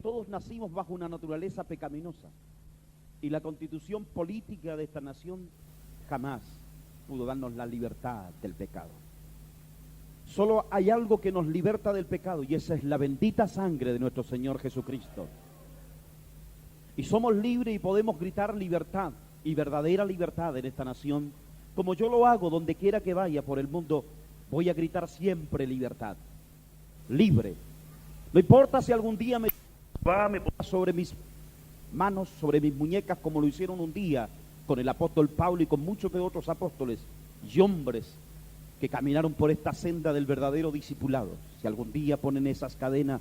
Todos nacimos bajo una naturaleza pecaminosa y la constitución política de esta nación jamás pudo darnos la libertad del pecado. Solo hay algo que nos liberta del pecado y esa es la bendita sangre de nuestro Señor Jesucristo. Y somos libres y podemos gritar libertad y verdadera libertad en esta nación, como yo lo hago donde quiera que vaya por el mundo. Voy a gritar siempre libertad, libre. No importa si algún día me ponga sobre mis manos, sobre mis muñecas, como lo hicieron un día con el apóstol Pablo y con muchos de otros apóstoles y hombres que caminaron por esta senda del verdadero discipulado. Si algún día ponen esas cadenas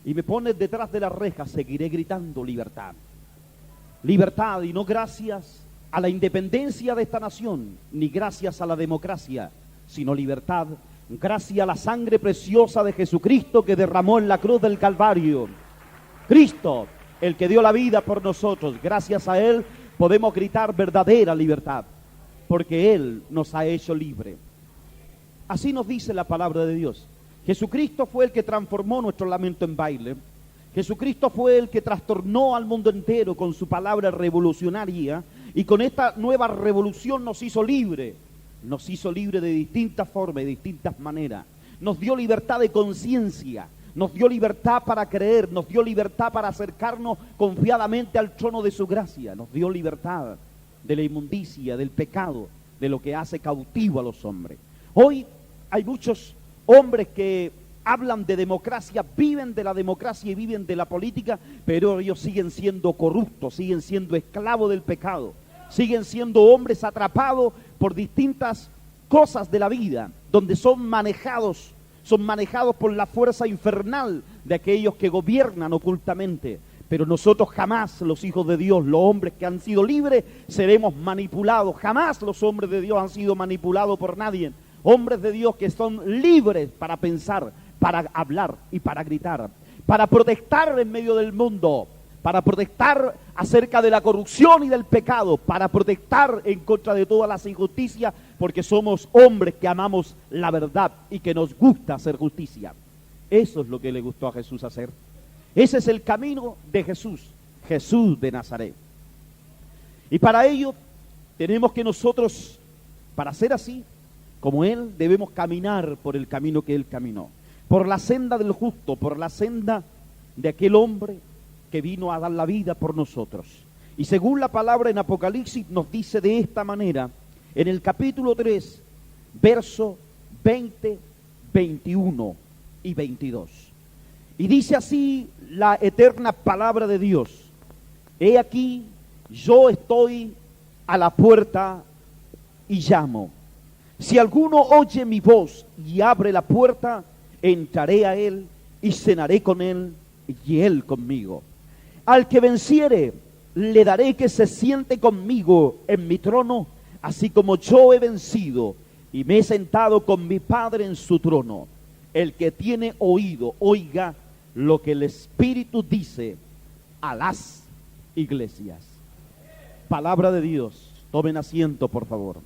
y me ponen detrás de las rejas, seguiré gritando libertad. Libertad, y no gracias a la independencia de esta nación, ni gracias a la democracia, sino libertad gracias a la sangre preciosa de Jesucristo que derramó en la cruz del Calvario. Cristo, el que dio la vida por nosotros, gracias a Él podemos gritar verdadera libertad, porque Él nos ha hecho libre. Así nos dice la palabra de Dios. Jesucristo fue el que transformó nuestro lamento en baile. Jesucristo fue el que trastornó al mundo entero con su palabra revolucionaria, y con esta nueva revolución nos hizo libre. Nos hizo libre de distintas formas, de distintas maneras. Nos dio libertad de conciencia, nos dio libertad para creer, nos dio libertad para acercarnos confiadamente al trono de su gracia, nos dio libertad de la inmundicia, del pecado, de lo que hace cautivo a los hombres. Hoy hay muchos hombres que hablan de democracia, viven de la democracia y viven de la política, pero ellos siguen siendo corruptos, siguen siendo esclavos del pecado, siguen siendo hombres atrapados por distintas cosas de la vida, donde son manejados por la fuerza infernal de aquellos que gobiernan ocultamente. Pero nosotros jamás, los hijos de Dios, los hombres que han sido libres, seremos manipulados. Jamás los hombres de Dios han sido manipulados por nadie. Hombres de Dios que son libres para pensar, para hablar y para gritar, para protestar en medio del mundo, para protestar acerca de la corrupción y del pecado, para protestar en contra de todas las injusticias, porque somos hombres que amamos la verdad y que nos gusta hacer justicia. Eso es lo que le gustó a Jesús hacer. Ese es el camino de Jesús, Jesús de Nazaret. Y para ello tenemos que nosotros, para ser así como Él, debemos caminar por el camino que Él caminó, por la senda del justo, por la senda de aquel hombre que vino a dar la vida por nosotros. Y según la palabra en Apocalipsis nos dice de esta manera, en el capítulo 3, verso 20, 21 y 22. Y dice así la eterna palabra de Dios: he aquí, yo estoy a la puerta y llamo. Si alguno oye mi voz y abre la puerta, entraré a él y cenaré con él y él conmigo. Al que venciere, le daré que se siente conmigo en mi trono, así como yo he vencido y me he sentado con mi Padre en su trono. El que tiene oído, oiga lo que el Espíritu dice a las iglesias. Palabra de Dios. Tomen asiento, por favor.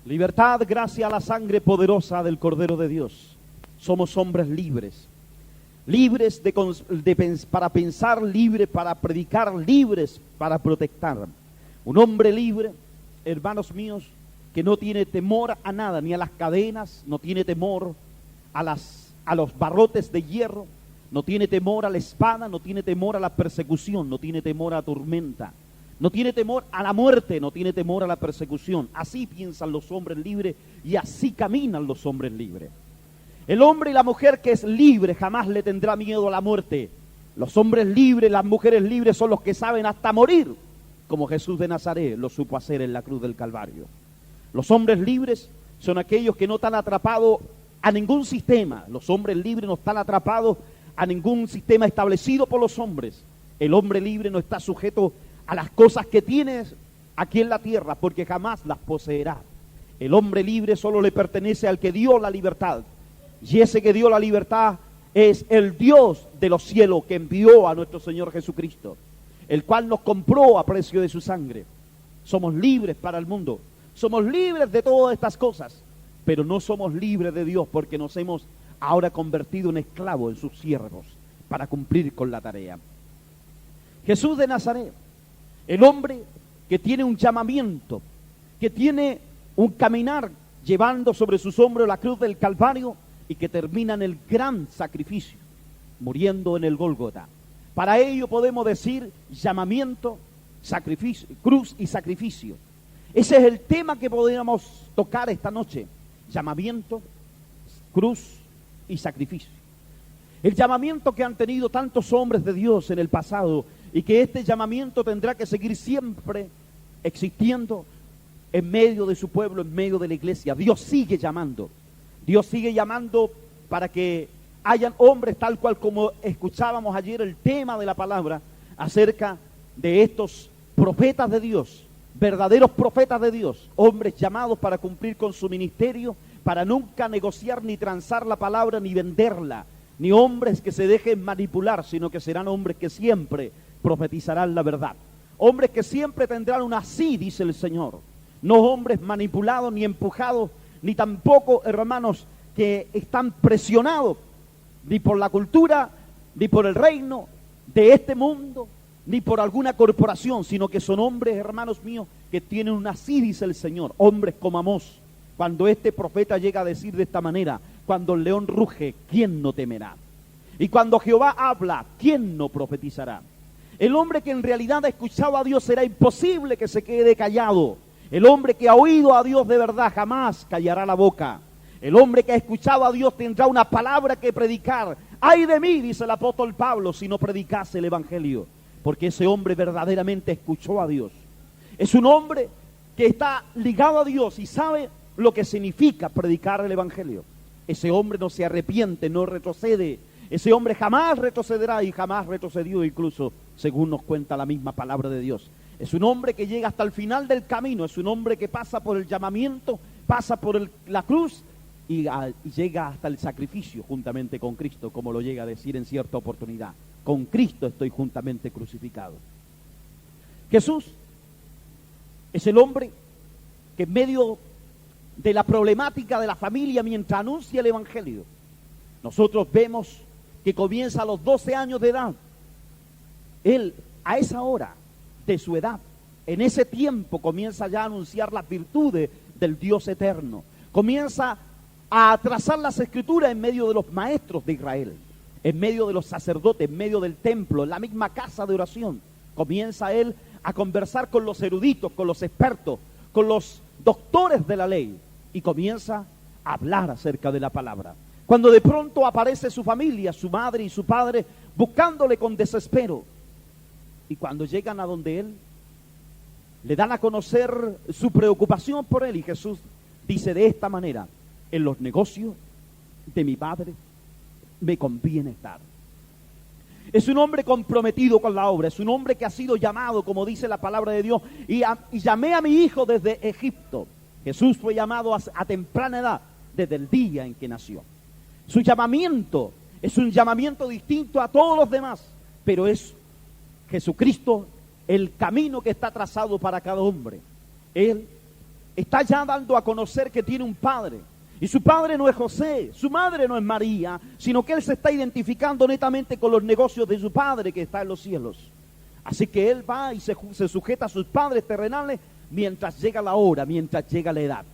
Libertad gracias a la sangre poderosa del Cordero de Dios. Somos hombres libres. Libres para pensar, libres para predicar, libres para protestar. Un hombre libre, hermanos míos, que no tiene temor a nada, ni a las cadenas, no tiene temor a los barrotes de hierro, no tiene temor a la espada, no tiene temor a la persecución, no tiene temor a la tormenta, no tiene temor a la muerte, no tiene temor a la persecución. Así piensan los hombres libres y así caminan los hombres libres. El hombre y la mujer que es libre jamás le tendrá miedo a la muerte. Los hombres libres, las mujeres libres son los que saben hasta morir, como Jesús de Nazaret lo supo hacer en la cruz del Calvario. Los hombres libres son aquellos que no están atrapados a ningún sistema. Los hombres libres no están atrapados a ningún sistema establecido por los hombres. El hombre libre no está sujeto a las cosas que tiene aquí en la tierra, porque jamás las poseerá. El hombre libre solo le pertenece al que dio la libertad. Y ese que dio la libertad es el Dios de los cielos, que envió a nuestro Señor Jesucristo, el cual nos compró a precio de su sangre. Somos libres para el mundo, somos libres de todas estas cosas, pero no somos libres de Dios, porque nos hemos ahora convertido en esclavo, en sus siervos, para cumplir con la tarea. Jesús de Nazaret, el hombre que tiene un llamamiento, que tiene un caminar llevando sobre sus hombros la cruz del Calvario y que termina en el gran sacrificio, muriendo en el Gólgota. Para ello podemos decir llamamiento, sacrificio, cruz y sacrificio. Ese es el tema que podríamos tocar esta noche: llamamiento, cruz y sacrificio. El llamamiento que han tenido tantos hombres de Dios en el pasado, y que este llamamiento tendrá que seguir siempre existiendo en medio de su pueblo, en medio de la iglesia. Dios sigue llamando. Dios sigue llamando para que hayan hombres, tal cual como escuchábamos ayer el tema de la palabra acerca de estos profetas de Dios, verdaderos profetas de Dios, hombres llamados para cumplir con su ministerio, para nunca negociar ni transar la palabra ni venderla, ni hombres que se dejen manipular, sino que serán hombres que siempre profetizarán la verdad, hombres que siempre tendrán un así, dice el Señor, no hombres manipulados ni empujados, ni tampoco, hermanos, que están presionados ni por la cultura, ni por el reino de este mundo, ni por alguna corporación, sino que son hombres, hermanos míos, que tienen un así, dice el Señor, hombres como Amós. Cuando este profeta llega a decir de esta manera: cuando el león ruge, ¿quién no temerá? Y cuando Jehová habla, ¿quién no profetizará? El hombre que en realidad ha escuchado a Dios, será imposible que se quede callado. El hombre que ha oído a Dios de verdad jamás callará la boca. El hombre que ha escuchado a Dios tendrá una palabra que predicar. ¡Ay de mí!, dice el apóstol Pablo, si no predicase el evangelio. Porque ese hombre verdaderamente escuchó a Dios. Es un hombre que está ligado a Dios y sabe lo que significa predicar el evangelio. Ese hombre no se arrepiente, no retrocede. Ese hombre jamás retrocederá y jamás retrocedió, incluso según nos cuenta la misma palabra de Dios. Es un hombre que llega hasta el final del camino. Es un hombre que pasa por el llamamiento, pasa por la cruz y llega hasta el sacrificio juntamente con Cristo, como lo llega a decir en cierta oportunidad: con Cristo estoy juntamente crucificado. Jesús es el hombre que en medio de la problemática de la familia, mientras anuncia el evangelio, nosotros vemos que comienza a los 12 años de edad. Él, a esa hora de su edad, en ese tiempo, comienza ya a anunciar las virtudes del Dios eterno. Comienza a trazar las escrituras en medio de los maestros de Israel, en medio de los sacerdotes, en medio del templo, en la misma casa de oración. Comienza él a conversar con los eruditos, con los expertos, con los doctores de la ley, y comienza a hablar acerca de la palabra. Cuando de pronto aparece su familia, su madre y su padre, buscándole con desespero, y cuando llegan a donde él, le dan a conocer su preocupación por él, y Jesús dice de esta manera: en los negocios de mi Padre me conviene estar. Es un hombre comprometido con la obra, es un hombre que ha sido llamado, como dice la palabra de Dios, y llamé a mi hijo desde Egipto. Jesús fue llamado a temprana edad, desde el día en que nació. Su llamamiento es un llamamiento distinto a todos los demás, pero es Jesucristo el camino que está trazado para cada hombre. Él está ya dando a conocer que tiene un padre. Y su padre no es José, su madre no es María, sino que él se está identificando netamente con los negocios de su padre que está en los cielos. Así que él va y se sujeta a sus padres terrenales mientras llega la hora, mientras llega la edad.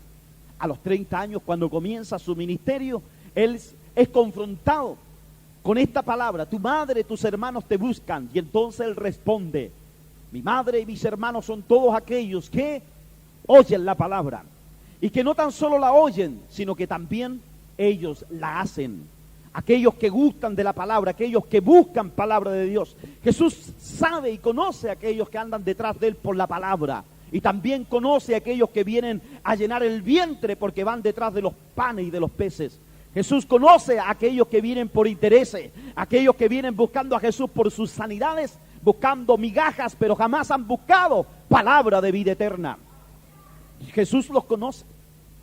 A los 30 años, cuando comienza su ministerio, él es confrontado con esta palabra: tu madre, tus hermanos te buscan. Y entonces él responde: mi madre y mis hermanos son todos aquellos que oyen la palabra. Y que no tan solo la oyen, sino que también ellos la hacen. Aquellos que gustan de la palabra, aquellos que buscan palabra de Dios. Jesús sabe y conoce a aquellos que andan detrás de él por la palabra. Y también conoce a aquellos que vienen a llenar el vientre porque van detrás de los panes y de los peces. Jesús conoce a aquellos que vienen por intereses, aquellos que vienen buscando a Jesús por sus sanidades, buscando migajas, pero jamás han buscado palabra de vida eterna. Jesús los conoce.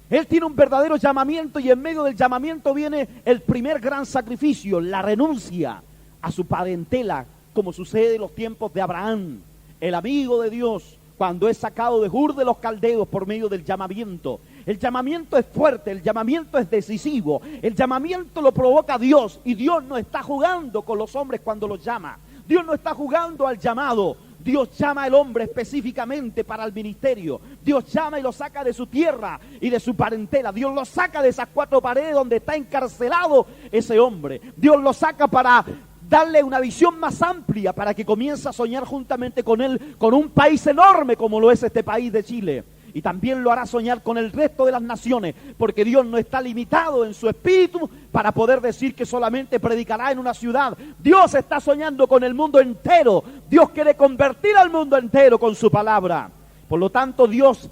Él tiene un verdadero llamamiento, y en medio del llamamiento viene el primer gran sacrificio, la renuncia a su parentela, como sucede en los tiempos de Abraham, el amigo de Dios, cuando es sacado de Ur de los Caldeos por medio del llamamiento. El llamamiento es fuerte, el llamamiento es decisivo, el llamamiento lo provoca Dios, y Dios no está jugando con los hombres cuando los llama. Dios no está jugando al llamado. Dios llama al hombre específicamente para el ministerio. Dios llama y lo saca de su tierra y de su parentela. Dios lo saca de esas 4 paredes donde está encarcelado ese hombre. Dios lo saca para darle una visión más amplia, para que comience a soñar juntamente con él, con un país enorme como lo es este país de Chile. Y también lo hará soñar con el resto de las naciones, porque Dios no está limitado en su espíritu para poder decir que solamente predicará en una ciudad. Dios está soñando con el mundo entero. Dios quiere convertir al mundo entero con su palabra. Por lo tanto, Dios,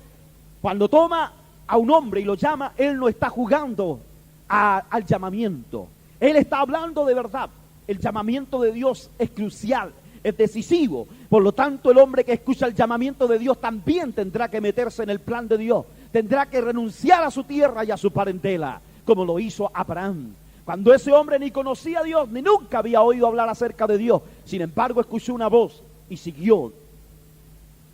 cuando toma a un hombre y lo llama, Él no está jugando al llamamiento. Él está hablando de verdad. El llamamiento de Dios es crucial, es decisivo. Por lo tanto, el hombre que escucha el llamamiento de Dios también tendrá que meterse en el plan de Dios. Tendrá que renunciar a su tierra y a su parentela, como lo hizo Abraham. Cuando ese hombre ni conocía a Dios, ni nunca había oído hablar acerca de Dios. Sin embargo, escuchó una voz y siguió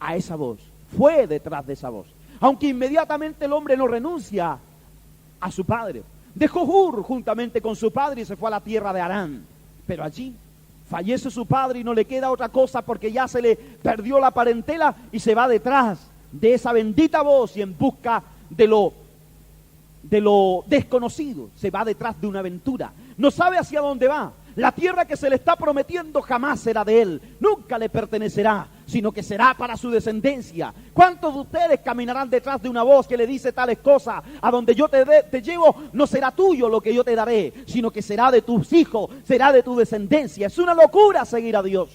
a esa voz. Fue detrás de esa voz. Aunque inmediatamente el hombre no renuncia a su padre. Dejó Ur juntamente con su padre y se fue a la tierra de Harán. Pero allí fallece su padre y no le queda otra cosa, porque ya se le perdió la parentela, y se va detrás de esa bendita voz y en busca de lo desconocido. Se va detrás de una aventura. No sabe hacia dónde va. La tierra que se le está prometiendo jamás será de él. Nunca le pertenecerá, sino que será para su descendencia. ¿Cuántos de ustedes caminarán detrás de una voz que le dice tales cosas? A donde yo te llevo, no será tuyo lo que yo te daré, sino que será de tus hijos, será de tu descendencia. Es una locura seguir a Dios.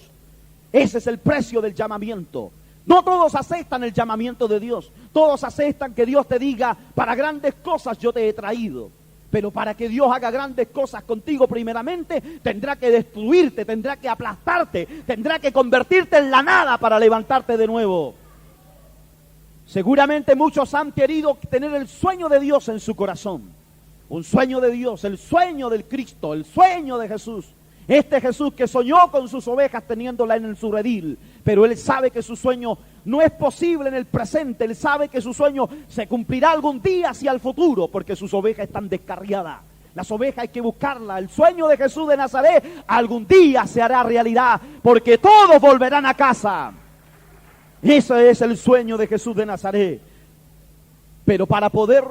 Ese es el precio del llamamiento. No todos aceptan el llamamiento de Dios. Todos aceptan que Dios te diga: para grandes cosas yo te he traído. Pero para que Dios haga grandes cosas contigo, primeramente tendrá que destruirte, tendrá que aplastarte, tendrá que convertirte en la nada para levantarte de nuevo. Seguramente muchos han querido tener el sueño de Dios en su corazón. Un sueño de Dios, el sueño del Cristo, el sueño de Jesús. Este Jesús que soñó con sus ovejas teniéndola en su redil, pero Él sabe que su sueño no es posible en el presente. Él sabe que su sueño se cumplirá algún día hacia el futuro, porque sus ovejas están descarriadas. Las ovejas hay que buscarlas. El sueño de Jesús de Nazaret algún día se hará realidad, porque todos volverán a casa. Ese es el sueño de Jesús de Nazaret. Pero para poder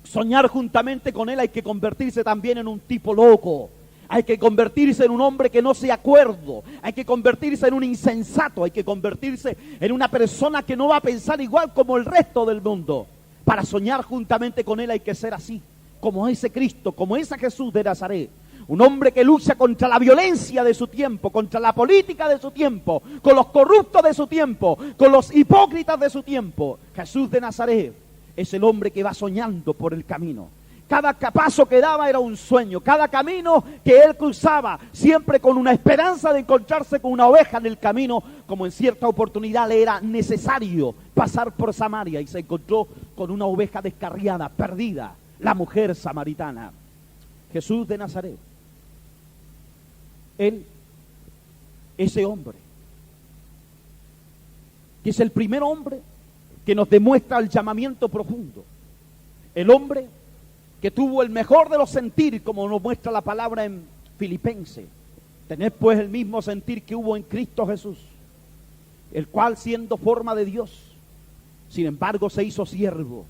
soñar juntamente con Él hay que convertirse también en un tipo loco. Hay que convertirse en un hombre que no sea cuerdo. Hay que convertirse en un insensato. Hay que convertirse en una persona que no va a pensar igual como el resto del mundo. Para soñar juntamente con Él hay que ser así, como ese Cristo, como ese Jesús de Nazaret. Un hombre que lucha contra la violencia de su tiempo, contra la política de su tiempo, con los corruptos de su tiempo, con los hipócritas de su tiempo. Jesús de Nazaret es el hombre que va soñando por el camino. Cada paso que daba era un sueño. Cada camino que él cruzaba, siempre con una esperanza de encontrarse con una oveja en el camino, como en cierta oportunidad le era necesario pasar por Samaria, y se encontró con una oveja descarriada, perdida, la mujer samaritana. Jesús de Nazaret. Él, ese hombre, que es el primer hombre que nos demuestra el llamamiento profundo. El hombre que tuvo el mejor de los sentir, como nos muestra la palabra en Filipenses. Tened pues el mismo sentir que hubo en Cristo Jesús, el cual, siendo forma de Dios, sin embargo se hizo siervo,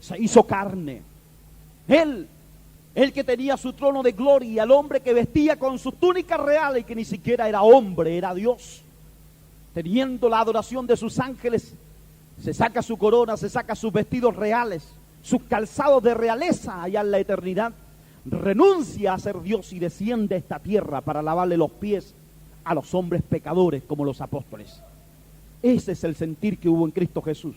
se hizo carne. Él que tenía su trono de gloria, el hombre que vestía con sus túnicas reales y que ni siquiera era hombre, era Dios. Teniendo la adoración de sus ángeles, se saca su corona, se saca sus vestidos reales, sus calzados de realeza allá en la eternidad, renuncia a ser Dios y desciende a esta tierra para lavarle los pies a los hombres pecadores como los apóstoles. Ese es el sentir que hubo en Cristo Jesús,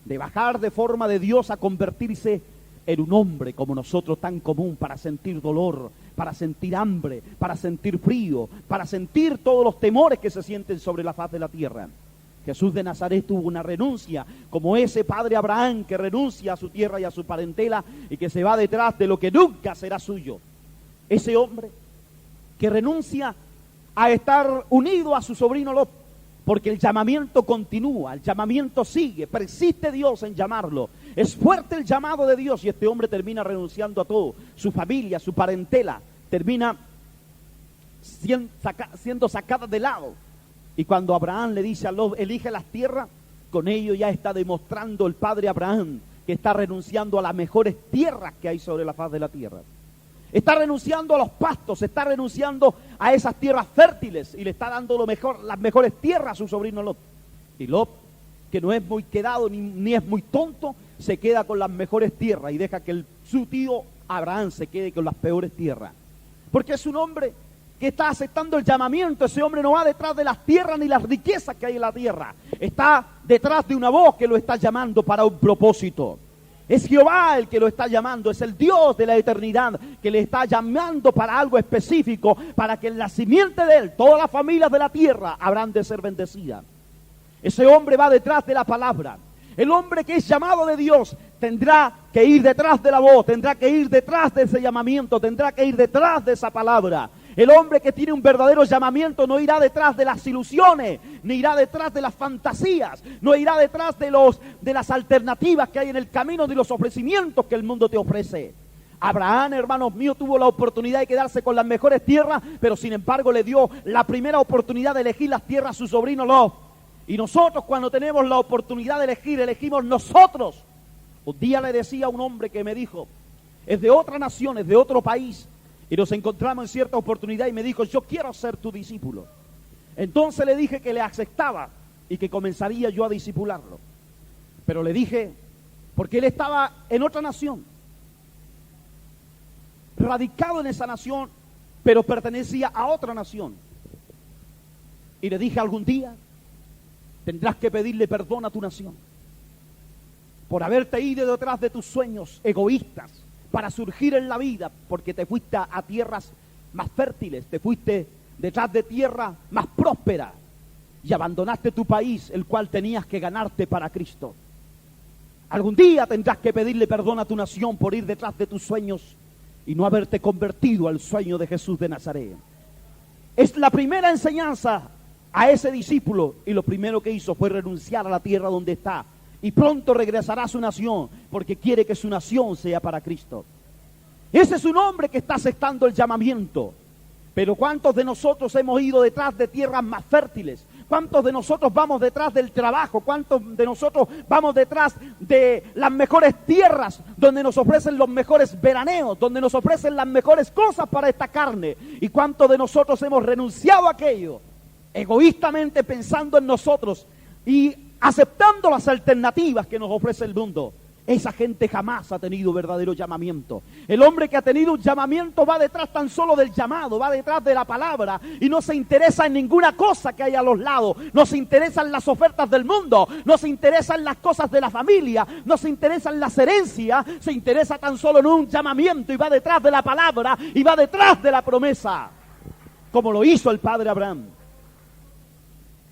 de bajar de forma de Dios a convertirse en un hombre como nosotros, tan común, para sentir dolor, para sentir hambre, para sentir frío, para sentir todos los temores que se sienten sobre la faz de la tierra. Jesús de Nazaret tuvo una renuncia, como ese padre Abraham que renuncia a su tierra y a su parentela y que se va detrás de lo que nunca será suyo. Ese hombre que renuncia a estar unido a su sobrino Lot porque el llamamiento continúa, el llamamiento sigue, persiste Dios en llamarlo. Es fuerte el llamado de Dios y este hombre termina renunciando a todo, su familia, su parentela, termina siendo sacada de lado. Y cuando Abraham le dice a Lot, elige las tierras, con ello ya está demostrando el padre Abraham que está renunciando a las mejores tierras que hay sobre la faz de la tierra. Está renunciando a los pastos, está renunciando a esas tierras fértiles y le está dando las mejores tierras a su sobrino Lot. Y Lot, que no es muy quedado ni es muy tonto, se queda con las mejores tierras y deja que su tío Abraham se quede con las peores tierras. Porque es un hombre que está aceptando el llamamiento. Ese hombre no va detrás de las tierras ni las riquezas que hay en la tierra. Está detrás de una voz que lo está llamando para un propósito. Es Jehová el que lo está llamando, es el Dios de la eternidad que le está llamando para algo específico, para que en la simiente de él, todas las familias de la tierra habrán de ser bendecidas. Ese hombre va detrás de la palabra. El hombre que es llamado de Dios tendrá que ir detrás de la voz, tendrá que ir detrás de ese llamamiento, tendrá que ir detrás de esa palabra. El hombre que tiene un verdadero llamamiento no irá detrás de las ilusiones, ni irá detrás de las fantasías, no irá detrás de las alternativas que hay en el camino, de los ofrecimientos que el mundo te ofrece. Abraham, hermanos míos, tuvo la oportunidad de quedarse con las mejores tierras, pero sin embargo le dio la primera oportunidad de elegir las tierras a su sobrino Lot. Y nosotros, cuando tenemos la oportunidad de elegir, elegimos nosotros. Un día le decía a un hombre que me dijo, es de otra nación, es de otro país, y nos encontramos en cierta oportunidad y me dijo, yo quiero ser tu discípulo. Entonces le dije que le aceptaba y que comenzaría yo a discipularlo. Pero le dije, porque él estaba en otra nación, radicado en esa nación, pero pertenecía a otra nación. Y le dije, algún día tendrás que pedirle perdón a tu nación por haberte ido detrás de tus sueños egoístas para surgir en la vida, porque te fuiste a tierras más fértiles, te fuiste detrás de tierra más próspera y abandonaste tu país, el cual tenías que ganarte para Cristo. Algún día tendrás que pedirle perdón a tu nación por ir detrás de tus sueños y no haberte convertido al sueño de Jesús de Nazaret. Es la primera enseñanza a ese discípulo, y lo primero que hizo fue renunciar a la tierra donde está. Y pronto regresará a su nación, porque quiere que su nación sea para Cristo. Ese es un hombre que está aceptando el llamamiento. Pero ¿cuántos de nosotros hemos ido detrás de tierras más fértiles? ¿Cuántos de nosotros vamos detrás del trabajo? ¿Cuántos de nosotros vamos detrás de las mejores tierras, donde nos ofrecen los mejores veraneos, donde nos ofrecen las mejores cosas para esta carne? ¿Y cuántos de nosotros hemos renunciado a aquello, egoístamente pensando en nosotros y aceptando las alternativas que nos ofrece el mundo? Esa gente jamás ha tenido verdadero llamamiento. El hombre que ha tenido un llamamiento va detrás tan solo del llamado, va detrás de la palabra y no se interesa en ninguna cosa que hay a los lados. No se interesan las ofertas del mundo, no se interesan las cosas de la familia, no se interesan las herencias, se interesa tan solo en un llamamiento y va detrás de la palabra y va detrás de la promesa, como lo hizo el padre Abraham.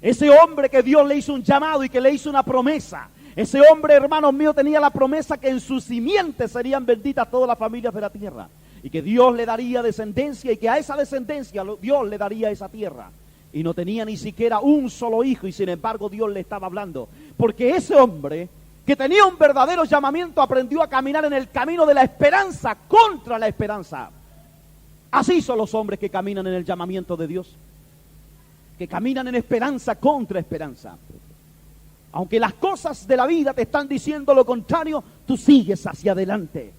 Ese hombre que Dios le hizo un llamado y que le hizo una promesa. Ese hombre, hermanos míos, tenía la promesa que en su simiente serían benditas todas las familias de la tierra. Y que Dios le daría descendencia y que a esa descendencia Dios le daría esa tierra. Y no tenía ni siquiera un solo hijo y sin embargo Dios le estaba hablando. Porque ese hombre que tenía un verdadero llamamiento aprendió a caminar en el camino de la esperanza contra la esperanza. Así son los hombres que caminan en el llamamiento de Dios. Que caminan en esperanza contra esperanza. Aunque las cosas de la vida te están diciendo lo contrario, tú sigues hacia adelante.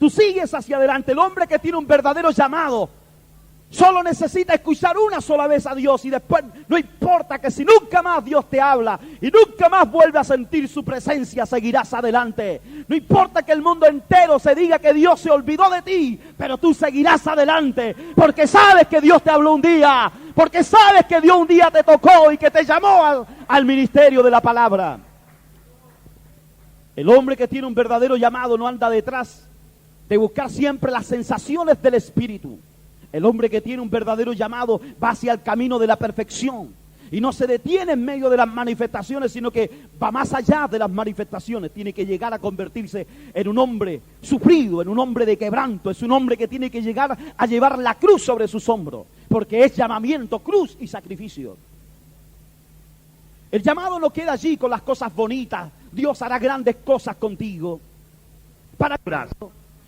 Tú sigues hacia adelante. El hombre que tiene un verdadero llamado solo necesita escuchar una sola vez a Dios y después no importa que si nunca más Dios te habla y nunca más vuelve a sentir su presencia, seguirás adelante. No importa que el mundo entero se diga que Dios se olvidó de ti, pero tú seguirás adelante porque sabes que Dios te habló un día, porque sabes que Dios un día te tocó y que te llamó al ministerio de la palabra. El hombre que tiene un verdadero llamado no anda detrás de buscar siempre las sensaciones del espíritu. El hombre que tiene un verdadero llamado va hacia el camino de la perfección y no se detiene en medio de las manifestaciones, sino que va más allá de las manifestaciones. Tiene que llegar a convertirse en un hombre sufrido, en un hombre de quebranto. Es un hombre que tiene que llegar a llevar la cruz sobre sus hombros, porque es llamamiento, cruz y sacrificio. El llamado no queda allí con las cosas bonitas. Dios hará grandes cosas contigo. Para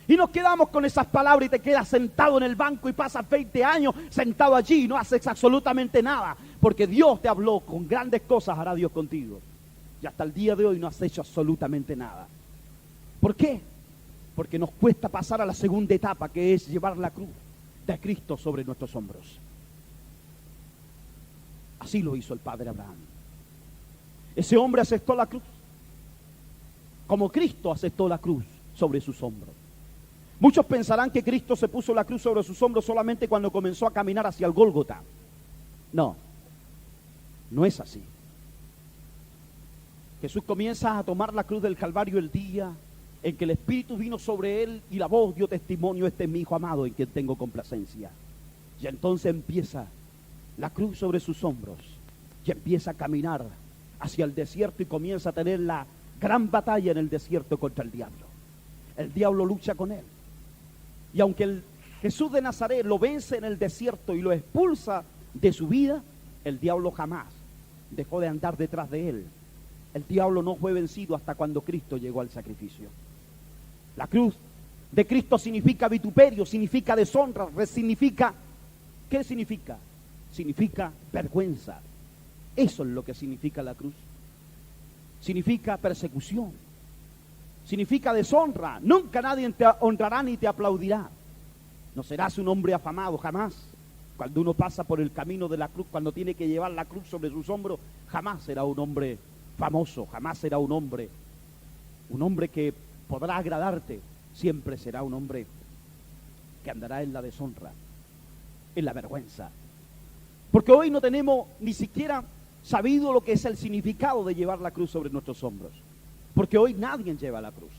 y nos quedamos con esas palabras y te quedas sentado en el banco y pasas 20 años sentado allí y no haces absolutamente nada. Porque Dios te habló, con grandes cosas hará Dios contigo. Y hasta el día de hoy no has hecho absolutamente nada. ¿Por qué? Porque nos cuesta pasar a la segunda etapa, que es llevar la cruz de Cristo sobre nuestros hombros. Así lo hizo el padre Abraham. Ese hombre aceptó la cruz, como Cristo aceptó la cruz sobre sus hombros. Muchos pensarán que Cristo se puso la cruz sobre sus hombros solamente cuando comenzó a caminar hacia el Gólgota. No, no es así. Jesús comienza a tomar la cruz del Calvario el día en que el Espíritu vino sobre él y la voz dio testimonio: este es mi Hijo amado en quien tengo complacencia. Y entonces empieza la cruz sobre sus hombros y empieza a caminar hacia el desierto y comienza a tener la gran batalla en el desierto contra el diablo. El diablo lucha con él. Y aunque el Jesús de Nazaret lo vence en el desierto y lo expulsa de su vida, el diablo jamás dejó de andar detrás de él. El diablo no fue vencido hasta cuando Cristo llegó al sacrificio. La cruz de Cristo significa vituperio, significa deshonra, significa... ¿Qué significa? Significa vergüenza. Eso es lo que significa la cruz. Significa persecución. Significa deshonra. Nunca nadie te honrará ni te aplaudirá. No serás un hombre afamado, jamás. Cuando uno pasa por el camino de la cruz, cuando tiene que llevar la cruz sobre sus hombros, jamás será un hombre famoso, jamás será un hombre que podrá agradarte. Siempre será un hombre que andará en la deshonra, en la vergüenza. Porque hoy no tenemos ni siquiera sabido lo que es el significado de llevar la cruz sobre nuestros hombros. Porque hoy nadie lleva la cruz.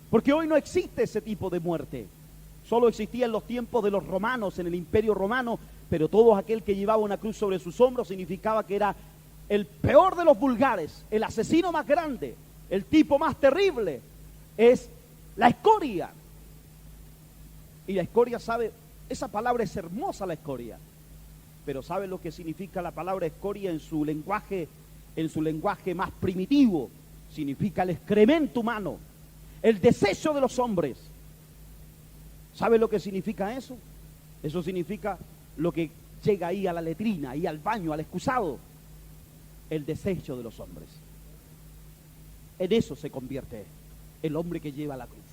Porque hoy no existe ese tipo de muerte. Solo existía en los tiempos de los romanos, en el Imperio Romano, pero todo aquel que llevaba una cruz sobre sus hombros significaba que era el peor de los vulgares, el asesino más grande, el tipo más terrible. Es la escoria. Y la escoria, sabe, esa palabra es hermosa, la escoria. Pero ¿sabe lo que significa la palabra escoria en su lenguaje más primitivo? Significa el excremento humano, el desecho de los hombres. ¿Sabe lo que significa eso? Eso significa lo que llega ahí a la letrina, ahí al baño, al excusado. El desecho de los hombres. En eso se convierte el hombre que lleva la cruz.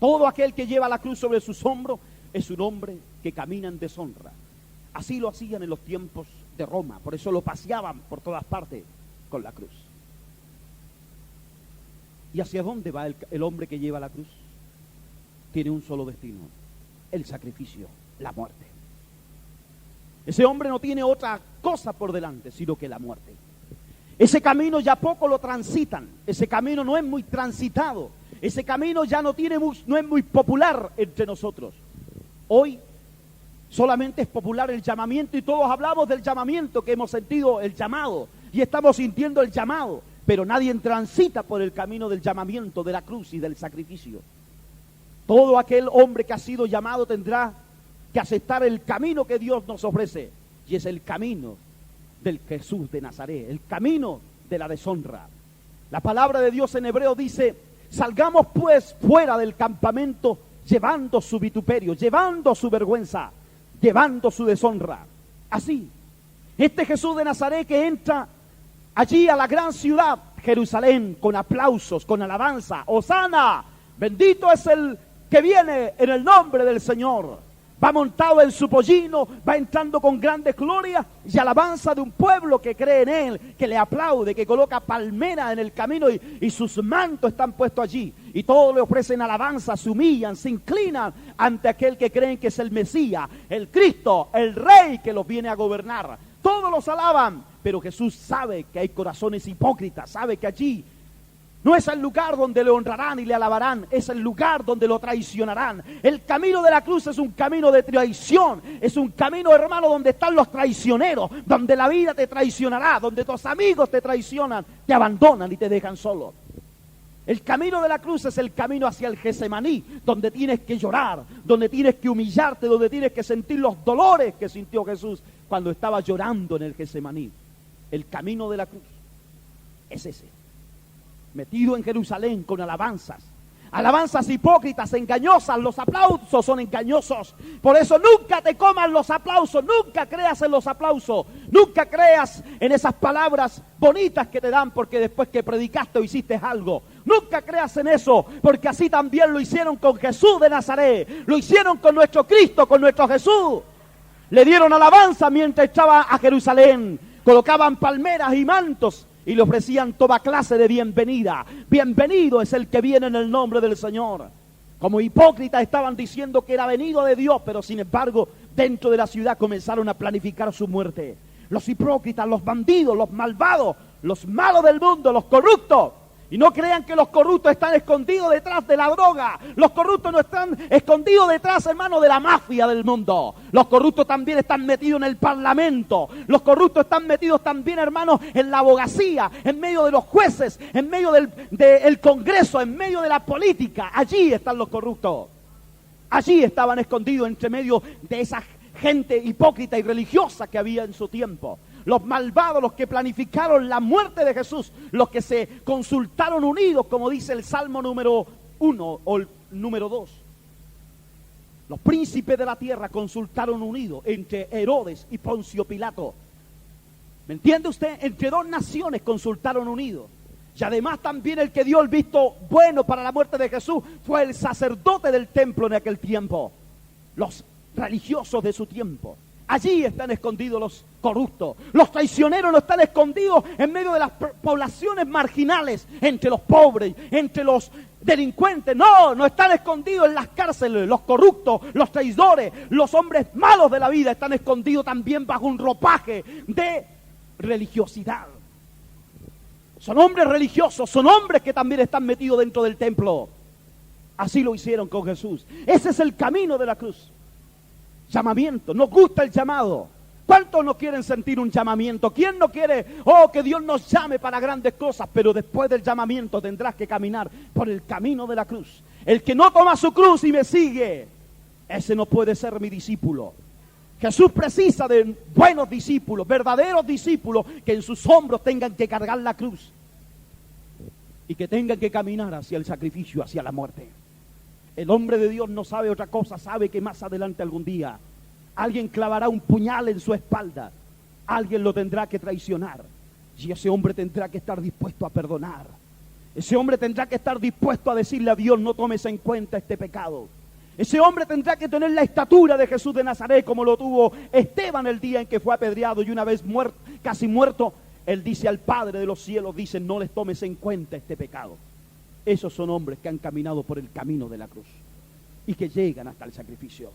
Todo aquel que lleva la cruz sobre sus hombros es un hombre que camina en deshonra. Así lo hacían en los tiempos de Roma, por eso lo paseaban por todas partes con la cruz. ¿Y hacia dónde va el hombre que lleva la cruz? Tiene un solo destino: el sacrificio, la muerte. Ese hombre no tiene otra cosa por delante sino que la muerte. Ese camino ya poco lo transitan, ese camino no es muy transitado, ese camino ya no es muy popular entre nosotros. Hoy solamente es popular el llamamiento y todos hablamos del llamamiento, que hemos sentido el llamado y estamos sintiendo el llamado, pero nadie transita por el camino del llamamiento, de la cruz y del sacrificio. Todo aquel hombre que ha sido llamado tendrá que aceptar el camino que Dios nos ofrece, y es el camino del Jesús de Nazaret, el camino de la deshonra. La palabra de Dios en hebreo dice: salgamos pues fuera del campamento llevando su vituperio, llevando su vergüenza, llevando su deshonra. Así, este Jesús de Nazaret que entra allí a la gran ciudad, Jerusalén, con aplausos, con alabanza: ¡Hosana! Bendito es el que viene en el nombre del Señor. Va montado en su pollino, va entrando con grandes glorias y alabanza de un pueblo que cree en él, que le aplaude, que coloca palmeras en el camino y sus mantos están puestos allí. Y todos le ofrecen alabanza, se humillan, se inclinan ante aquel que creen que es el Mesías, el Cristo, el Rey que los viene a gobernar. Todos los alaban, pero Jesús sabe que hay corazones hipócritas, sabe que allí no es el lugar donde le honrarán y le alabarán, es el lugar donde lo traicionarán. El camino de la cruz es un camino de traición, es un camino, hermano, donde están los traicioneros, donde la vida te traicionará, donde tus amigos te traicionan, te abandonan y te dejan solo. El camino de la cruz es el camino hacia el Getsemaní, donde tienes que llorar, donde tienes que humillarte, donde tienes que sentir los dolores que sintió Jesús cuando estaba llorando en el Getsemaní. El camino de la cruz es ese. Metido en Jerusalén con alabanzas. Alabanzas hipócritas, engañosas. Los aplausos son engañosos. Por eso nunca te comas los aplausos. Nunca creas en los aplausos. Nunca creas en esas palabras bonitas que te dan porque después que predicaste o hiciste algo. Nunca creas en eso, porque así también lo hicieron con Jesús de Nazaret. Lo hicieron con nuestro Cristo, con nuestro Jesús. Le dieron alabanza mientras estaba a Jerusalén. Colocaban palmeras y mantos y le ofrecían toda clase de bienvenida. Bienvenido es el que viene en el nombre del Señor. Como hipócritas estaban diciendo que era venido de Dios, pero sin embargo dentro de la ciudad comenzaron a planificar su muerte. Los hipócritas, los bandidos, los malvados, los malos del mundo, los corruptos. Y no crean que los corruptos están escondidos detrás de la droga. Los corruptos no están escondidos detrás, hermano, de la mafia del mundo. Los corruptos también están metidos en el parlamento. Los corruptos están metidos también, hermano, en la abogacía, en medio de los jueces, en medio del Congreso, en medio de la política. Allí están los corruptos. Allí estaban escondidos entre medio de esa gente hipócrita y religiosa que había en su tiempo. Los malvados, los que planificaron la muerte de Jesús, los que se consultaron unidos, como dice el Salmo número 1 o el número 2. Los príncipes de la tierra consultaron unidos entre Herodes y Poncio Pilato. ¿Me entiende usted? Entre dos naciones consultaron unidos. Y además también el que dio el visto bueno para la muerte de Jesús fue el sacerdote del templo en aquel tiempo. Los religiosos de su tiempo. Allí están escondidos los corruptos. Los traicioneros no están escondidos en medio de las poblaciones marginales, entre los pobres, entre los delincuentes. No, no están escondidos en las cárceles. Los corruptos, los traidores, los hombres malos de la vida están escondidos también bajo un ropaje de religiosidad. Son hombres religiosos, son hombres que también están metidos dentro del templo. Así lo hicieron con Jesús. Ese es el camino de la cruz. Llamamiento, nos gusta el llamado. ¿Cuántos no quieren sentir un llamamiento? ¿Quién no quiere, que Dios nos llame para grandes cosas? Pero después del llamamiento tendrás que caminar por el camino de la cruz. El que no toma su cruz y me sigue, ese no puede ser mi discípulo. Jesús precisa de buenos discípulos, verdaderos discípulos, que en sus hombros tengan que cargar la cruz y que tengan que caminar hacia el sacrificio, hacia la muerte. El hombre de Dios no sabe otra cosa, sabe que más adelante algún día alguien clavará un puñal en su espalda, alguien lo tendrá que traicionar y ese hombre tendrá que estar dispuesto a perdonar. Ese hombre tendrá que estar dispuesto a decirle a Dios: no tomes en cuenta este pecado. Ese hombre tendrá que tener la estatura de Jesús de Nazaret, como lo tuvo Esteban el día en que fue apedreado, y una vez muerto, casi muerto, él dice al Padre de los cielos, dice: no les tomes en cuenta este pecado. Esos son hombres que han caminado por el camino de la cruz y que llegan hasta el sacrificio.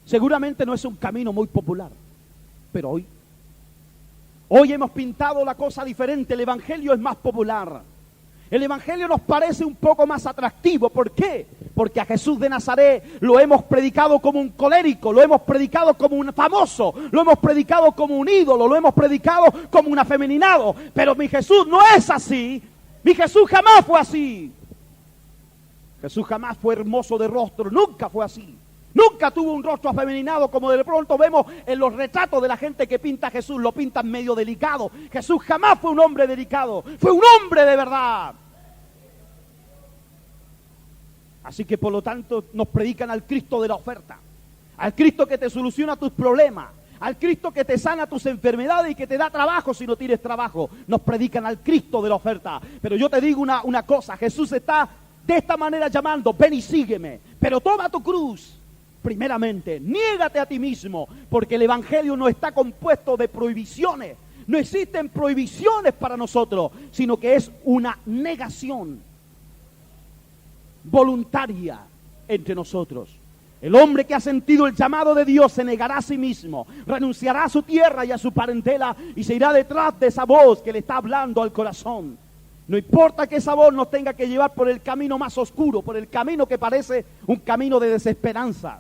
Seguramente no es un camino muy popular, pero hoy hemos pintado la cosa diferente. El evangelio es más popular. El evangelio nos parece un poco más atractivo. ¿Por qué? Porque a Jesús de Nazaret lo hemos predicado como un colérico, lo hemos predicado como un famoso, lo hemos predicado como un ídolo, lo hemos predicado como un afeminado. Pero mi Jesús no es así. Mi Jesús jamás fue así. Jesús jamás fue hermoso de rostro, nunca fue así. Nunca tuvo un rostro afeminado como de pronto vemos en los retratos de la gente que pinta a Jesús, lo pintan medio delicado. Jesús jamás fue un hombre delicado, fue un hombre de verdad. Así que por lo tanto nos predican al Cristo de la oferta, al Cristo que te soluciona tus problemas, al Cristo que te sana tus enfermedades y que te da trabajo si no tienes trabajo. Nos predican al Cristo de la oferta. Pero yo te digo una cosa, Jesús está de esta manera llamando: ven y sígueme, pero toma tu cruz. Primeramente, niégate a ti mismo, porque el evangelio no está compuesto de prohibiciones. No existen prohibiciones para nosotros, sino que es una negación voluntaria entre nosotros. El hombre que ha sentido el llamado de Dios se negará a sí mismo, renunciará a su tierra y a su parentela y se irá detrás de esa voz que le está hablando al corazón. No importa que esa voz nos tenga que llevar por el camino más oscuro, por el camino que parece un camino de desesperanza.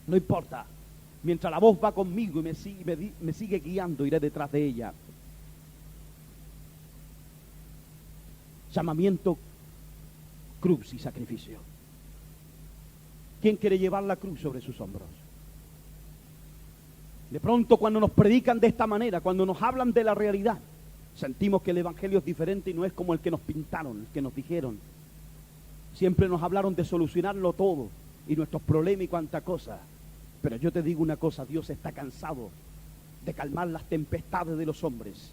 No importa. Mientras la voz va conmigo y me sigue guiando, iré detrás de ella. Llamamiento, cruz y sacrificio. ¿Quién quiere llevar la cruz sobre sus hombros? De pronto cuando nos predican de esta manera, cuando nos hablan de la realidad, sentimos que el evangelio es diferente y no es como el que nos pintaron, el que nos dijeron. Siempre nos hablaron de solucionarlo todo y nuestros problemas y cuanta cosa. Pero yo te digo una cosa, Dios está cansado de calmar las tempestades de los hombres.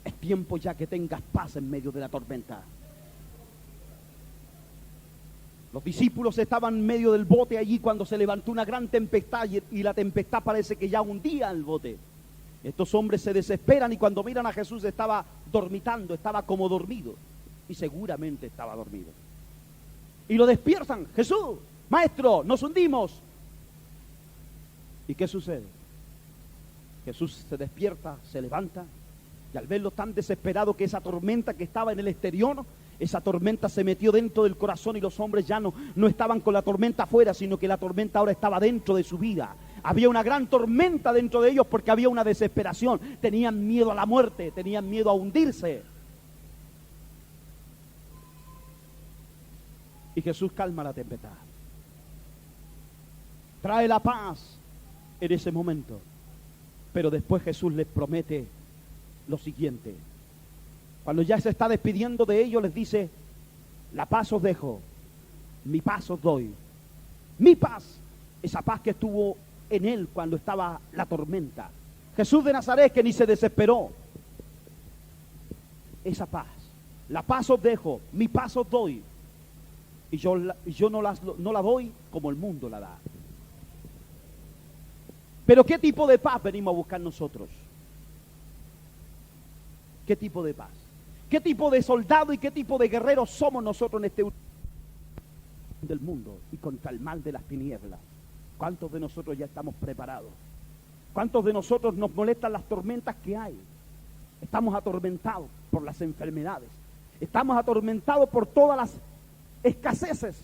Es tiempo ya que tengas paz en medio de la tormenta. Los discípulos estaban en medio del bote allí cuando se levantó una gran tempestad y la tempestad parece que ya hundía el bote. Estos hombres se desesperan y cuando miran a Jesús estaba dormitando, estaba como dormido y seguramente estaba dormido. Y lo despiertan: Jesús, maestro, nos hundimos. ¿Y qué sucede? Jesús se despierta, se levanta y al verlo tan desesperado que esa tormenta que estaba en el exterior, esa tormenta se metió dentro del corazón y los hombres ya no estaban con la tormenta afuera, sino que la tormenta ahora estaba dentro de su vida. Había una gran tormenta dentro de ellos porque había una desesperación. Tenían miedo a la muerte, tenían miedo a hundirse. Y Jesús calma la tempestad. Trae la paz en ese momento. Pero después Jesús les promete lo siguiente. Cuando ya se está despidiendo de ellos, les dice: la paz os dejo, mi paz os doy. Mi paz, esa paz que estuvo en él cuando estaba la tormenta. Jesús de Nazaret, que ni se desesperó. Esa paz, la paz os dejo, mi paz os doy. Y yo no la doy como el mundo la da. Pero ¿qué tipo de paz venimos a buscar nosotros? ¿Qué tipo de paz? ¿Qué tipo de soldado y qué tipo de guerreros somos nosotros en este del mundo y contra el mal de las tinieblas? ¿Cuántos de nosotros ya estamos preparados? ¿Cuántos de nosotros nos molestan las tormentas que hay? Estamos atormentados por las enfermedades. Estamos atormentados por todas las escaseces,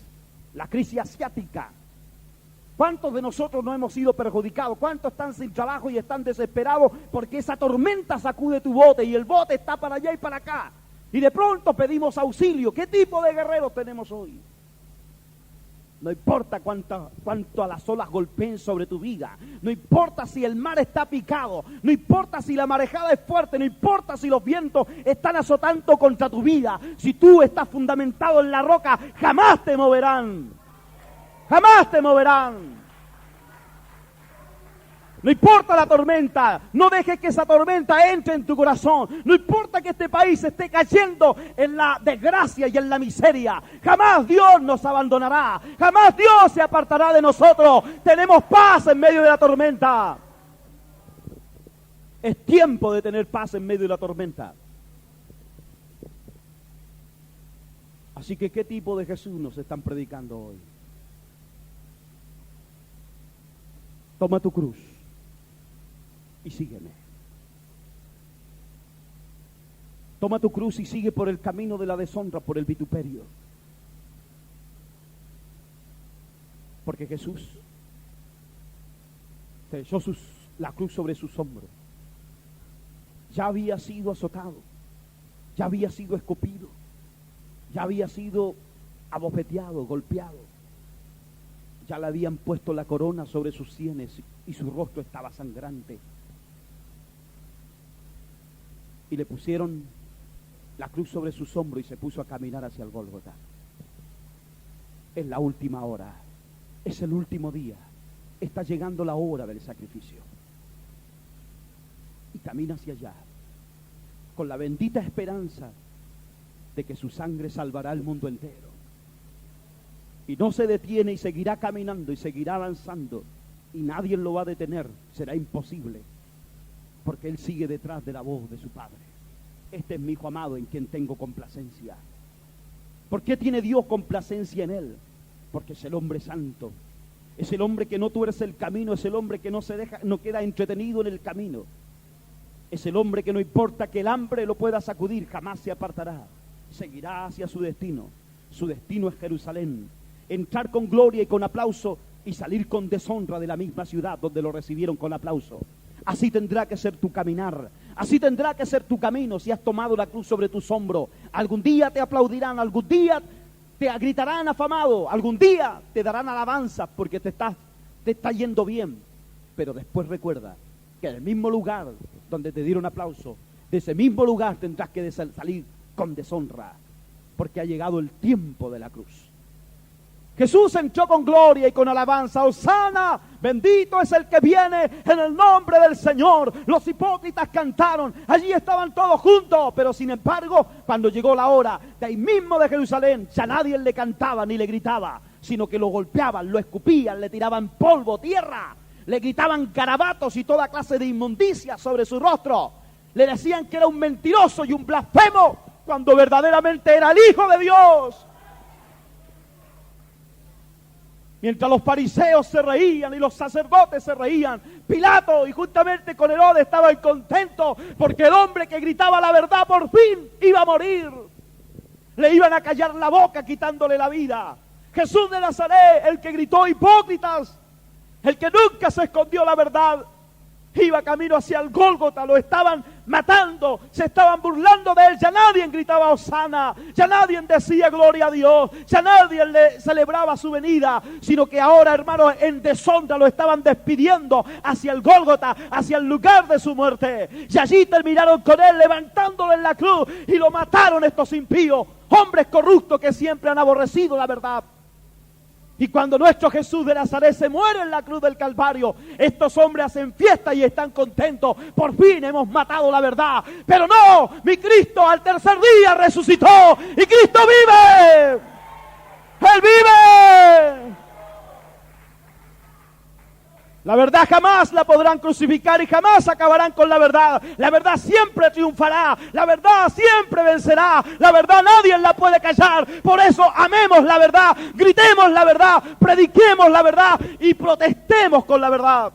la crisis asiática. ¿Cuántos de nosotros no hemos sido perjudicados? ¿Cuántos están sin trabajo y están desesperados porque esa tormenta sacude tu bote y el bote está para allá y para acá? Y de pronto pedimos auxilio. ¿Qué tipo de guerreros tenemos hoy? No importa cuánto a las olas golpeen sobre tu vida. No importa si el mar está picado. No importa si la marejada es fuerte. No importa si los vientos están azotando contra tu vida. Si tú estás fundamentado en la roca, jamás te moverán. Jamás te moverán. No importa la tormenta, no dejes que esa tormenta entre en tu corazón. No importa que este país esté cayendo en la desgracia y en la miseria. Jamás Dios nos abandonará. Jamás Dios se apartará de nosotros. Tenemos paz en medio de la tormenta. Es tiempo de tener paz en medio de la tormenta. Así que, ¿qué tipo de Jesús nos están predicando hoy? Toma tu cruz y sígueme. Toma tu cruz y sigue por el camino de la deshonra, por el vituperio. Porque Jesús te echó la cruz sobre sus hombros. Ya había sido azotado, ya había sido escupido, ya había sido abofeteado, golpeado. Ya le habían puesto la corona sobre sus sienes y su rostro estaba sangrante. Y le pusieron la cruz sobre sus hombros y se puso a caminar hacia el Gólgota. Es la última hora, es el último día, está llegando la hora del sacrificio. Y camina hacia allá, con la bendita esperanza de que su sangre salvará al mundo entero. Y no se detiene y seguirá caminando y seguirá avanzando. Y nadie lo va a detener, será imposible. Porque Él sigue detrás de la voz de su Padre. Este es mi Hijo amado en quien tengo complacencia. ¿Por qué tiene Dios complacencia en Él? Porque es el hombre santo. Es el hombre que no tuerce el camino, es el hombre que no queda entretenido en el camino. Es el hombre que no importa que el hambre lo pueda sacudir, jamás se apartará. Seguirá hacia su destino. Su destino es Jerusalén. Entrar con gloria y con aplauso y salir con deshonra de la misma ciudad donde lo recibieron con aplauso. Así tendrá que ser tu caminar, así tendrá que ser tu camino si has tomado la cruz sobre tus hombros. Algún día te aplaudirán, algún día te gritarán afamado, algún día te darán alabanza porque te está yendo bien. Pero después recuerda que en el mismo lugar donde te dieron aplauso, de ese mismo lugar tendrás que salir con deshonra, porque ha llegado el tiempo de la cruz. Jesús entró con gloria y con alabanza. Hosana, bendito es el que viene en el nombre del Señor. Los hipócritas cantaron, allí estaban todos juntos, pero sin embargo, cuando llegó la hora, de ahí mismo de Jerusalén, ya nadie le cantaba ni le gritaba, sino que lo golpeaban, lo escupían, le tiraban polvo, tierra, le gritaban garabatos y toda clase de inmundicia sobre su rostro. Le decían que era un mentiroso y un blasfemo, cuando verdaderamente era el Hijo de Dios. Mientras los fariseos se reían y los sacerdotes se reían, Pilato y juntamente con Herodes estaban contentos porque el hombre que gritaba la verdad por fin iba a morir. Le iban a callar la boca quitándole la vida. Jesús de Nazaret, el que gritó hipócritas, el que nunca se escondió la verdad, iba camino hacia el Gólgota, lo estaban matando, se estaban burlando de él, ya nadie gritaba Hosana, ya nadie decía gloria a Dios, ya nadie le celebraba su venida, sino que ahora, hermanos, en deshonra lo estaban despidiendo hacia el Gólgota, hacia el lugar de su muerte, y allí terminaron con él levantándolo en la cruz y lo mataron estos impíos, hombres corruptos que siempre han aborrecido la verdad. Y cuando nuestro Jesús de Nazaret se muere en la cruz del Calvario, estos hombres hacen fiesta y están contentos. Por fin hemos matado la verdad. Pero no, mi Cristo al tercer día resucitó y Cristo vive. Él vive. La verdad jamás la podrán crucificar y jamás acabarán con la verdad. La verdad siempre triunfará. La verdad siempre vencerá. La verdad nadie la puede callar. Por eso amemos la verdad, gritemos la verdad, prediquemos la verdad y protestemos con la verdad.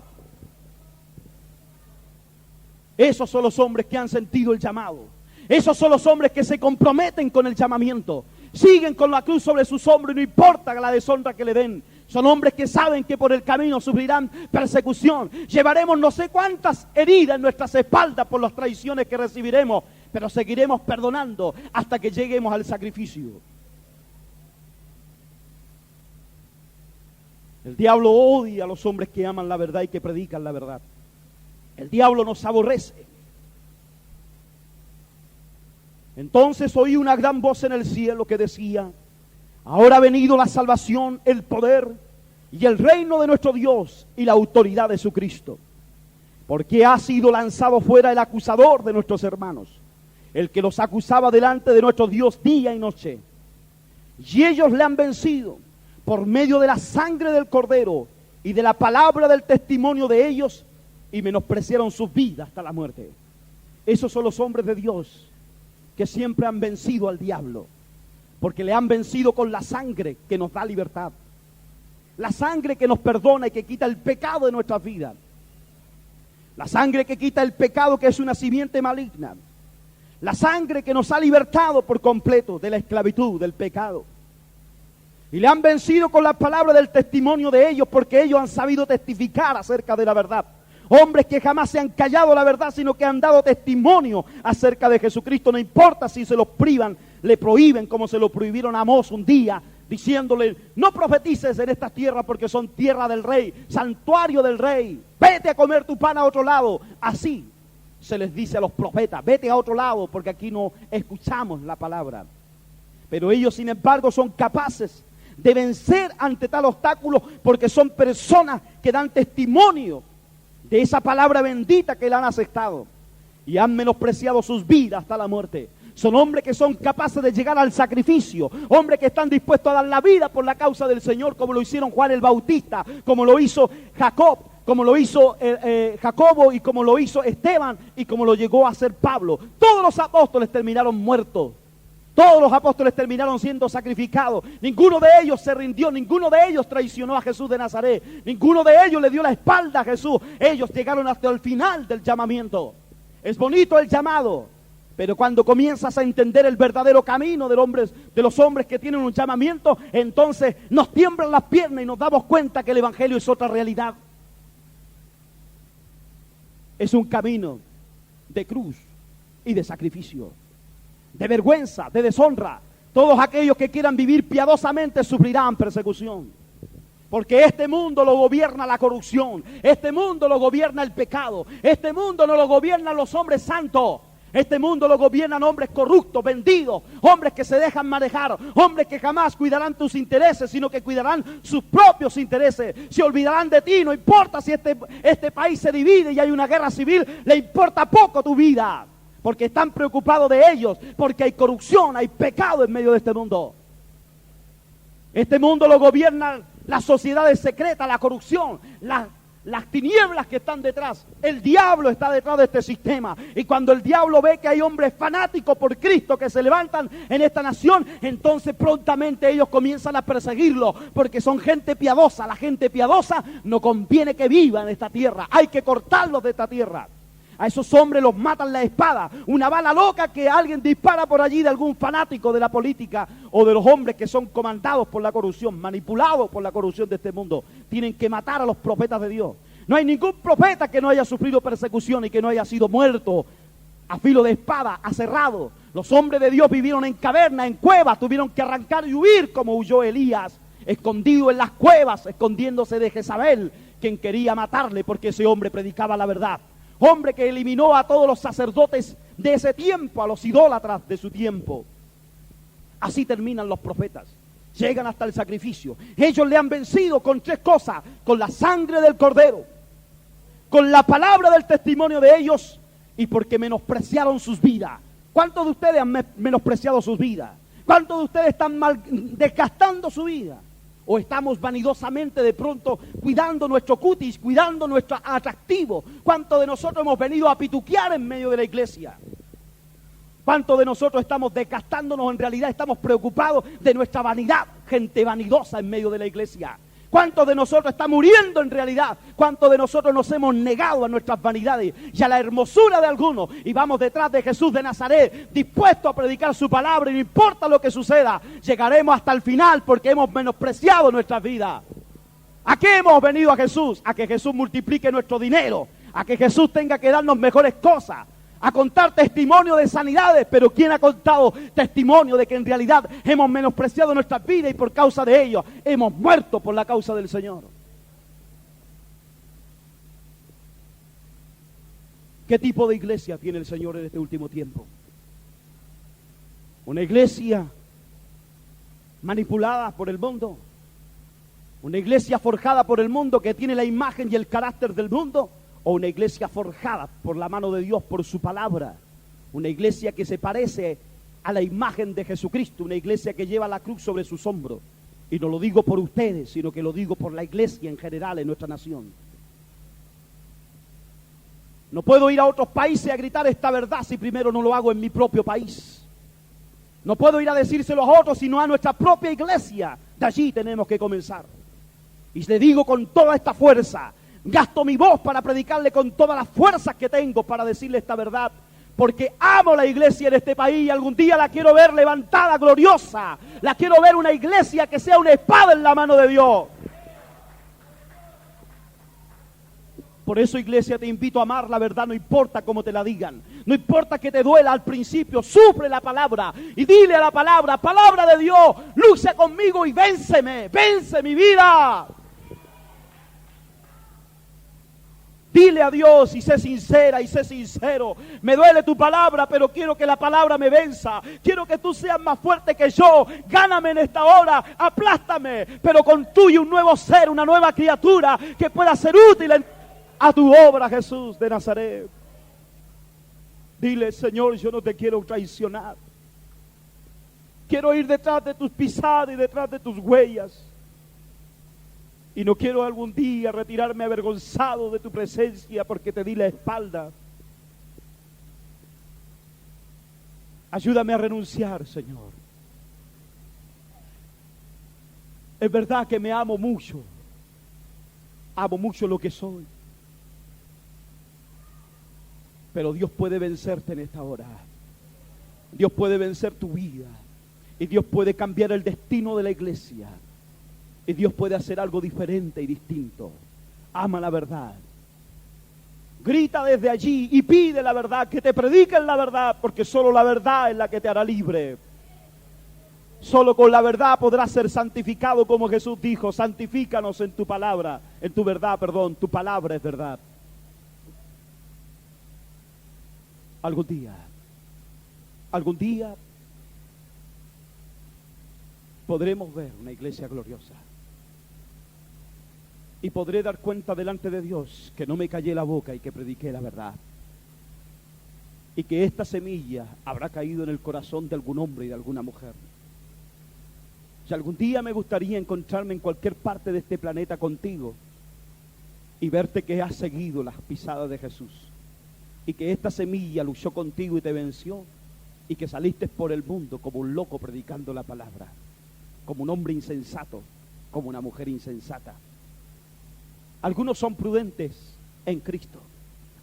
Esos son los hombres que han sentido el llamado. Esos son los hombres que se comprometen con el llamamiento. Siguen con la cruz sobre sus hombros y no importa la deshonra que le den. Son hombres que saben que por el camino sufrirán persecución. Llevaremos no sé cuántas heridas en nuestras espaldas por las traiciones que recibiremos, pero seguiremos perdonando hasta que lleguemos al sacrificio. El diablo odia a los hombres que aman la verdad y que predican la verdad. El diablo nos aborrece. Entonces oí una gran voz en el cielo que decía: ahora ha venido la salvación, el poder y el reino de nuestro Dios y la autoridad de su Cristo. Porque ha sido lanzado fuera el acusador de nuestros hermanos, el que los acusaba delante de nuestro Dios día y noche. Y ellos le han vencido por medio de la sangre del Cordero y de la palabra del testimonio de ellos, y menospreciaron sus vidas hasta la muerte. Esos son los hombres de Dios que siempre han vencido al diablo, porque le han vencido con la sangre que nos da libertad, la sangre que nos perdona y que quita el pecado de nuestras vidas, la sangre que quita el pecado que es una simiente maligna, la sangre que nos ha libertado por completo de la esclavitud, del pecado. Y le han vencido con la palabra del testimonio de ellos, porque ellos han sabido testificar acerca de la verdad. Hombres que jamás se han callado la verdad, sino que han dado testimonio acerca de Jesucristo. No importa si se los privan, le prohíben, como se lo prohibieron a Amós un día, diciéndole: no profetices en esta tierra porque son tierra del rey, santuario del rey. Vete a comer tu pan a otro lado. Así se les dice a los profetas: vete a otro lado porque aquí no escuchamos la palabra. Pero ellos, sin embargo, son capaces de vencer ante tal obstáculo, porque son personas que dan testimonio de esa palabra bendita que le han aceptado, y han menospreciado sus vidas hasta la muerte. Son hombres que son capaces de llegar al sacrificio, hombres que están dispuestos a dar la vida por la causa del Señor, como lo hicieron Juan el Bautista, como lo hizo Jacob, como lo hizo Jacobo, y como lo hizo Esteban, y como lo llegó a hacer Pablo. Todos los apóstoles terminaron muertos. Todos los apóstoles terminaron siendo sacrificados. Ninguno de ellos se rindió, ninguno de ellos traicionó a Jesús de Nazaret, ninguno de ellos le dio la espalda a Jesús. Ellos llegaron hasta el final del llamamiento. Es bonito el llamado, pero cuando comienzas a entender el verdadero camino de los hombres que tienen un llamamiento, entonces nos tiemblan las piernas y nos damos cuenta que el evangelio es otra realidad. Es un camino de cruz y de sacrificio, de vergüenza, de deshonra. Todos aquellos que quieran vivir piadosamente sufrirán persecución. Porque este mundo lo gobierna la corrupción, este mundo lo gobierna el pecado, este mundo no lo gobiernan los hombres santos, este mundo lo gobiernan hombres corruptos, vendidos, hombres que se dejan manejar, hombres que jamás cuidarán tus intereses, sino que cuidarán sus propios intereses, se olvidarán de ti, no importa si este país se divide y hay una guerra civil, le importa poco tu vida, porque están preocupados de ellos, porque hay corrupción, hay pecado en medio de este mundo. Este mundo lo gobierna las sociedades secretas, la corrupción, las tinieblas que están detrás. El diablo está detrás de este sistema. Y cuando el diablo ve que hay hombres fanáticos por Cristo que se levantan en esta nación, entonces prontamente ellos comienzan a perseguirlo, porque son gente piadosa. La gente piadosa no conviene que viva en esta tierra. Hay que cortarlos de esta tierra. A esos hombres los matan la espada, una bala loca que alguien dispara por allí de algún fanático de la política o de los hombres que son comandados por la corrupción, manipulados por la corrupción de este mundo. Tienen que matar a los profetas de Dios. No hay ningún profeta que no haya sufrido persecución y que no haya sido muerto a filo de espada, aserrado. Los hombres de Dios vivieron en cavernas, en cuevas, tuvieron que arrancar y huir como huyó Elías, escondido en las cuevas, escondiéndose de Jezabel, quien quería matarle porque ese hombre predicaba la verdad. Hombre que eliminó a todos los sacerdotes de ese tiempo, a los idólatras de su tiempo. Así terminan los profetas. Llegan hasta el sacrificio. Ellos le han vencido con tres cosas: con la sangre del cordero, con la palabra del testimonio de ellos y porque menospreciaron sus vidas. ¿Cuántos de ustedes han menospreciado sus vidas? ¿Cuántos de ustedes están desgastando su vida? ¿O estamos vanidosamente de pronto cuidando nuestro cutis, cuidando nuestro atractivo? ¿Cuántos de nosotros hemos venido a pituquear en medio de la iglesia? ¿Cuántos de nosotros estamos desgastándonos? En realidad estamos preocupados de nuestra vanidad, gente vanidosa en medio de la iglesia. ¿Cuántos de nosotros están muriendo en realidad? ¿Cuántos de nosotros nos hemos negado a nuestras vanidades y a la hermosura de algunos? Y vamos detrás de Jesús de Nazaret, dispuestos a predicar su palabra, y no importa lo que suceda, llegaremos hasta el final porque hemos menospreciado nuestras vidas. ¿A qué hemos venido a Jesús? A que Jesús multiplique nuestro dinero, a que Jesús tenga que darnos mejores cosas, a contar testimonio de sanidades. Pero ¿quién ha contado testimonio de que en realidad hemos menospreciado nuestras vidas y por causa de ello hemos muerto por la causa del Señor? ¿Qué tipo de iglesia tiene el Señor en este último tiempo? ¿Una iglesia manipulada por el mundo? ¿Una iglesia forjada por el mundo que tiene la imagen y el carácter del mundo? ¿O una iglesia forjada por la mano de Dios, por su palabra? Una iglesia que se parece a la imagen de Jesucristo, una iglesia que lleva la cruz sobre sus hombros. Y no lo digo por ustedes, sino que lo digo por la iglesia en general en nuestra nación. No puedo ir a otros países a gritar esta verdad si primero no lo hago en mi propio país. No puedo ir a decírselo a otros, sino a nuestra propia iglesia. De allí tenemos que comenzar. Y le digo con toda esta fuerza, gasto mi voz para predicarle con todas las fuerzas que tengo para decirle esta verdad, porque amo la iglesia en este país y algún día la quiero ver levantada, gloriosa. La quiero ver una iglesia que sea una espada en la mano de Dios. Por eso, iglesia, te invito a amar la verdad, no importa cómo te la digan, no importa que te duela al principio, sufre la palabra y dile a la palabra, palabra de Dios, lucha conmigo y vénceme, vence mi vida. Dile a Dios y sé sincera y sé sincero. Me duele tu palabra, pero quiero que la palabra me venza. Quiero que tú seas más fuerte que yo. Gáname en esta hora, aplástame, pero construye un nuevo ser, una nueva criatura que pueda ser útil a tu obra, Jesús de Nazaret. Dile, Señor, yo no te quiero traicionar. Quiero ir detrás de tus pisadas y detrás de tus huellas. Y no quiero algún día retirarme avergonzado de tu presencia porque te di la espalda. Ayúdame a renunciar, Señor. Es verdad que me amo mucho. Amo mucho lo que soy. Pero Dios puede vencerte en esta hora. Dios puede vencer tu vida. Y Dios puede cambiar el destino de la iglesia. Y Dios puede hacer algo diferente y distinto. Ama la verdad. Grita desde allí y pide la verdad, que te prediquen la verdad, porque solo la verdad es la que te hará libre. Solo con la verdad podrás ser santificado, como Jesús dijo: santifícanos en tu palabra, en tu verdad, perdón, tu palabra es verdad. Algún día podremos ver una iglesia gloriosa. Y podré dar cuenta delante de Dios que no me callé la boca y que prediqué la verdad. Y que esta semilla habrá caído en el corazón de algún hombre y de alguna mujer. Si algún día me gustaría encontrarme en cualquier parte de este planeta contigo y verte que has seguido las pisadas de Jesús, y que esta semilla luchó contigo y te venció, y que saliste por el mundo como un loco predicando la palabra, como un hombre insensato, como una mujer insensata. Algunos son prudentes en Cristo.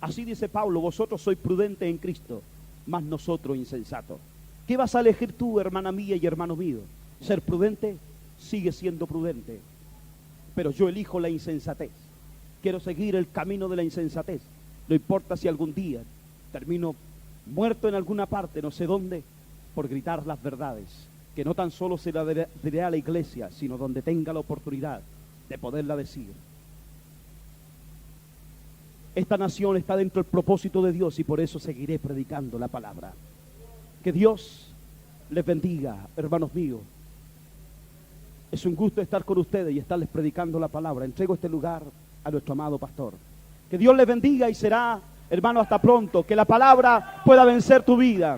Así dice Pablo: vosotros sois prudentes en Cristo, mas nosotros insensatos. ¿Qué vas a elegir tú, hermana mía y hermano mío? ¿Ser prudente? Sigue siendo prudente. Pero yo elijo la insensatez. Quiero seguir el camino de la insensatez. No importa si algún día termino muerto en alguna parte, no sé dónde, por gritar las verdades, que no tan solo se la diré a la iglesia, sino donde tenga la oportunidad de poderla decir. Esta nación está dentro del propósito de Dios y por eso seguiré predicando la palabra. Que Dios les bendiga, hermanos míos. Es un gusto estar con ustedes y estarles predicando la palabra. Entrego este lugar a nuestro amado pastor. Que Dios les bendiga y será, hermano, hasta pronto. Que la palabra pueda vencer tu vida.